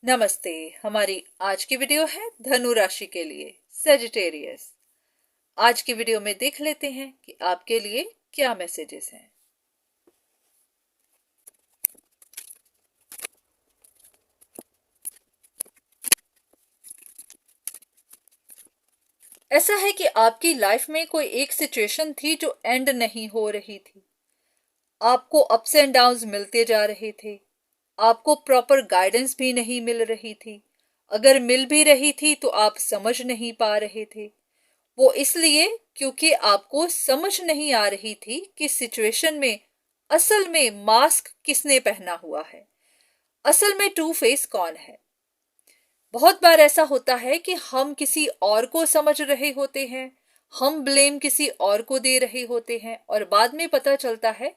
नमस्ते। हमारी आज की वीडियो है धनु राशि के लिए, सेजिटेरियस। आज की वीडियो में देख लेते हैं कि आपके लिए क्या मैसेजेस हैं। ऐसा है कि आपकी लाइफ में कोई एक सिचुएशन थी जो एंड नहीं हो रही थी। आपको अप्स एंड डाउन्स मिलते जा रहे थे। आपको प्रॉपर गाइडेंस भी नहीं मिल रही थी। अगर मिल भी रही थी तो आप समझ नहीं पा रहे थे। वो इसलिए क्योंकि आपको समझ नहीं आ रही थी कि सिचुएशन में असल में मास्क किसने पहना हुआ है, असल में टू फेस कौन है। बहुत बार ऐसा होता है कि हम किसी और को समझ रहे होते हैं, हम ब्लेम किसी और को दे रहे होते हैं और बाद में पता चलता है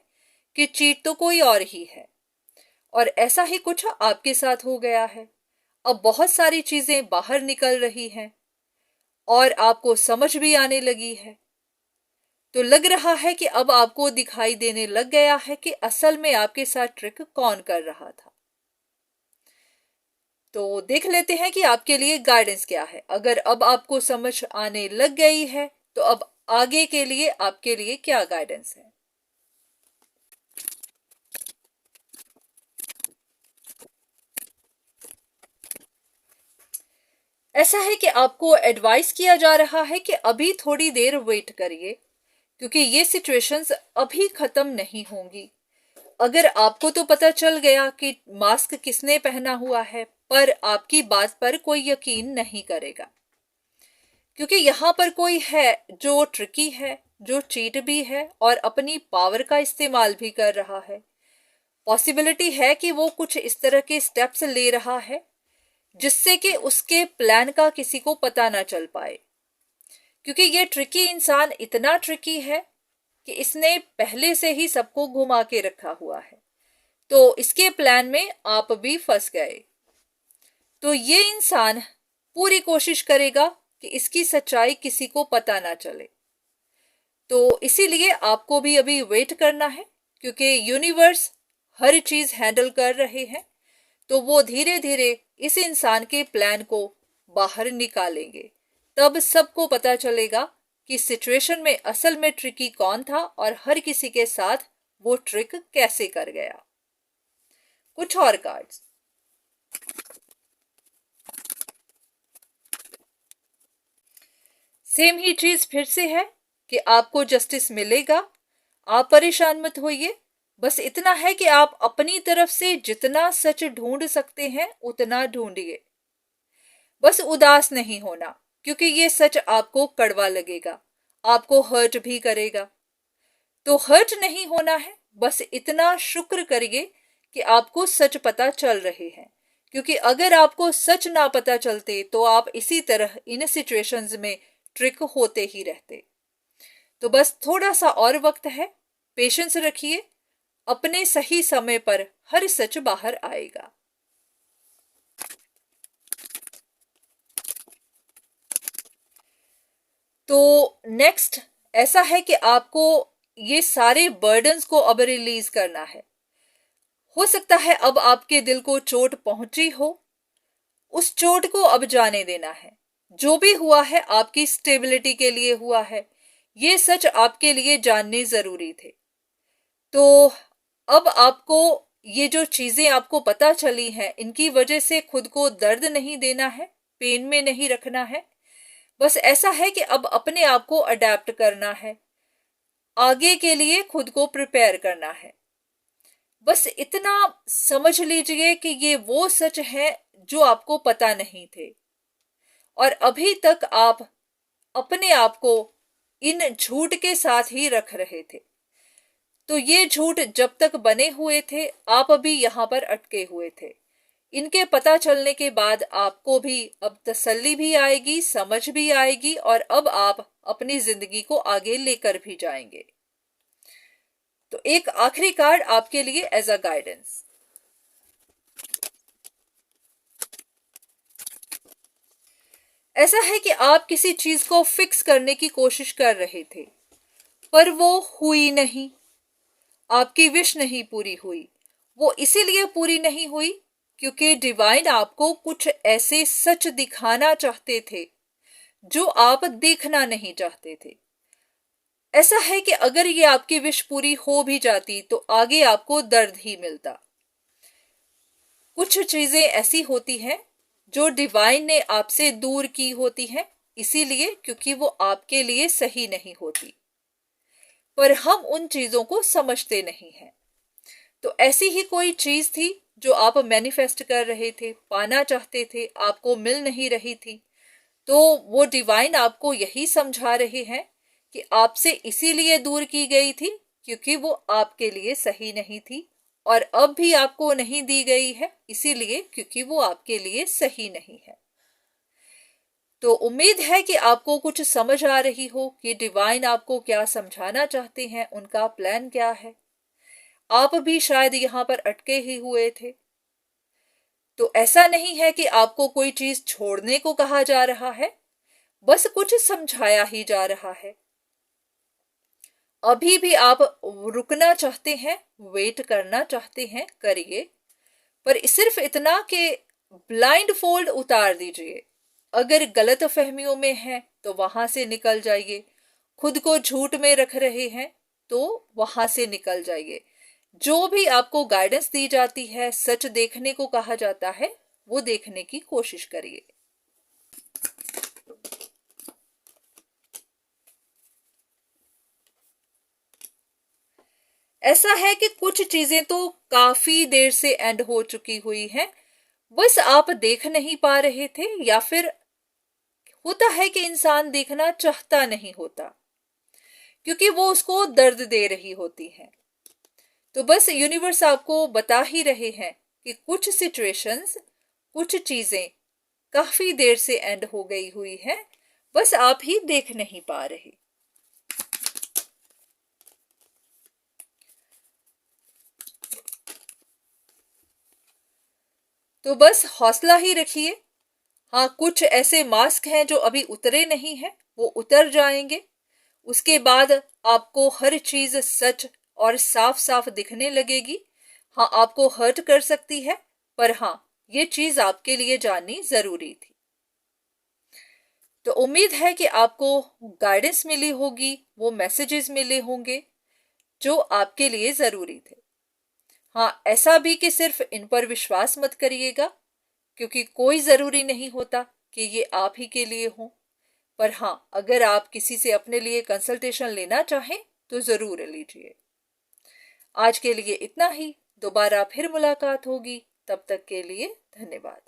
कि चीट तो कोई और ही है। और ऐसा ही कुछ आपके साथ हो गया है। अब बहुत सारी चीजें बाहर निकल रही हैं और आपको समझ भी आने लगी है। तो लग रहा है कि अब आपको दिखाई देने लग गया है कि असल में आपके साथ ट्रिक कौन कर रहा था। तो देख लेते हैं कि आपके लिए गाइडेंस क्या है। अगर अब आपको समझ आने लग गई है तो अब आगे के लिए आपके लिए क्या गाइडेंस है। ऐसा है कि आपको एडवाइस किया जा रहा है कि अभी थोड़ी देर वेट करिए, क्योंकि ये सिचुएशंस अभी खत्म नहीं होंगी। अगर आपको तो पता चल गया कि मास्क किसने पहना हुआ है, पर आपकी बात पर कोई यकीन नहीं करेगा, क्योंकि यहाँ पर कोई है जो ट्रिकी है, जो चीट भी है और अपनी पावर का इस्तेमाल भी कर रहा है। पॉसिबिलिटी है कि वो कुछ इस तरह के स्टेप्स ले रहा है जिससे कि उसके प्लान का किसी को पता ना चल पाए, क्योंकि ये ट्रिकी इंसान इतना ट्रिकी है कि इसने पहले से ही सबको घुमा के रखा हुआ है। तो इसके प्लान में आप भी फंस गए। तो ये इंसान पूरी कोशिश करेगा कि इसकी सच्चाई किसी को पता ना चले। तो इसीलिए आपको भी अभी वेट करना है, क्योंकि यूनिवर्स हर चीज हैंडल कर रहे हैं। तो वो धीरे धीरे इस इंसान के प्लान को बाहर निकालेंगे। तब सबको पता चलेगा कि सिचुएशन में असल में ट्रिकी कौन था और हर किसी के साथ वो ट्रिक कैसे कर गया। कुछ और कार्ड्स। सेम ही चीज फिर से है कि आपको जस्टिस मिलेगा। आप परेशान मत होइए। बस इतना है कि आप अपनी तरफ से जितना सच ढूंढ सकते हैं उतना ढूंढिए। बस उदास नहीं होना, क्योंकि ये सच आपको कड़वा लगेगा, आपको हर्ट भी करेगा। तो हर्ट नहीं होना है, बस इतना शुक्र करिए कि आपको सच पता चल रहे हैं, क्योंकि अगर आपको सच ना पता चलते तो आप इसी तरह इन सिचुएशंस में ट्रिक होते ही रहते। तो बस थोड़ा सा और वक्त है, पेशेंस रखिए। अपने सही समय पर हर सच बाहर आएगा। तो नेक्स्ट ऐसा है कि आपको ये सारे बर्डन्स को अब रिलीज करना है। हो सकता है अब आपके दिल को चोट पहुंची हो, उस चोट को अब जाने देना है। जो भी हुआ है आपकी स्टेबिलिटी के लिए हुआ है, ये सच आपके लिए जानने जरूरी थे। तो अब आपको ये जो चीजें आपको पता चली हैं, इनकी वजह से खुद को दर्द नहीं देना है, पेन में नहीं रखना है। बस ऐसा है कि अब अपने आप को अडेप्ट करना है, आगे के लिए खुद को प्रिपेयर करना है। बस इतना समझ लीजिए कि ये वो सच है जो आपको पता नहीं थे और अभी तक आप अपने आप को इन झूठ के साथ ही रख रहे थे। तो ये झूठ जब तक बने हुए थे, आप अभी यहां पर अटके हुए थे। इनके पता चलने के बाद आपको भी अब तसल्ली भी आएगी, समझ भी आएगी और अब आप अपनी जिंदगी को आगे लेकर भी जाएंगे। तो एक आखिरी कार्ड आपके लिए एज अ गाइडेंस। ऐसा है कि आप किसी चीज को फिक्स करने की कोशिश कर रहे थे, पर वो हुई नहीं। आपकी विश नहीं पूरी हुई। वो इसीलिए पूरी नहीं हुई क्योंकि डिवाइन आपको कुछ ऐसे सच दिखाना चाहते थे जो आप देखना नहीं चाहते थे। ऐसा है कि अगर ये आपकी विश पूरी हो भी जाती तो आगे आपको दर्द ही मिलता। कुछ चीजें ऐसी होती हैं जो डिवाइन ने आपसे दूर की होती हैं, इसीलिए क्योंकि वो आपके लिए सही नहीं होती, पर हम उन चीजों को समझते नहीं हैं। तो ऐसी ही कोई चीज थी जो आप मैनिफेस्ट कर रहे थे, पाना चाहते थे, आपको मिल नहीं रही थी। तो वो डिवाइन आपको यही समझा रहे हैं कि आपसे इसीलिए दूर की गई थी क्योंकि वो आपके लिए सही नहीं थी, और अब भी आपको नहीं दी गई है इसीलिए क्योंकि वो आपके लिए सही नहीं है। तो उम्मीद है कि आपको कुछ समझ आ रही हो कि डिवाइन आपको क्या समझाना चाहते हैं, उनका प्लान क्या है। आप भी शायद यहाँ पर अटके ही हुए थे। तो ऐसा नहीं है कि आपको कोई चीज छोड़ने को कहा जा रहा है, बस कुछ समझाया ही जा रहा है। अभी भी आप रुकना चाहते हैं, वेट करना चाहते हैं, करिए, पर सिर्फ इतना कि ब्लाइंड फोल्ड उतार दीजिए। अगर गलत फहमियों में हैं तो वहां से निकल जाइए, खुद को झूठ में रख रहे हैं तो वहां से निकल जाइए। जो भी आपको गाइडेंस दी जाती है, सच देखने को कहा जाता है, वो देखने की कोशिश करिए। ऐसा है कि कुछ चीजें तो काफी देर से एंड हो चुकी हुई हैं, बस आप देख नहीं पा रहे थे, या फिर होता है कि इंसान देखना चाहता नहीं होता क्योंकि वो उसको दर्द दे रही होती है। तो बस यूनिवर्स आपको बता ही रहे हैं कि कुछ सिचुएशंस, कुछ चीजें काफी देर से एंड हो गई हुई है, बस आप ही देख नहीं पा रहे। तो बस हौसला ही रखिए। हाँ, कुछ ऐसे मास्क हैं जो अभी उतरे नहीं हैं, वो उतर जाएंगे। उसके बाद आपको हर चीज सच और साफ साफ दिखने लगेगी। हाँ, आपको हर्ट कर सकती है, पर हाँ, ये चीज आपके लिए जाननी जरूरी थी। तो उम्मीद है कि आपको गाइडेंस मिली होगी, वो मैसेजेस मिले होंगे जो आपके लिए जरूरी थे। हाँ, ऐसा भी कि सिर्फ इन पर विश्वास मत करिएगा, क्योंकि कोई जरूरी नहीं होता कि ये आप ही के लिए हो। पर हाँ, अगर आप किसी से अपने लिए कंसल्टेशन लेना चाहें तो जरूर लीजिए। आज के लिए इतना ही, दोबारा फिर मुलाकात होगी, तब तक के लिए धन्यवाद।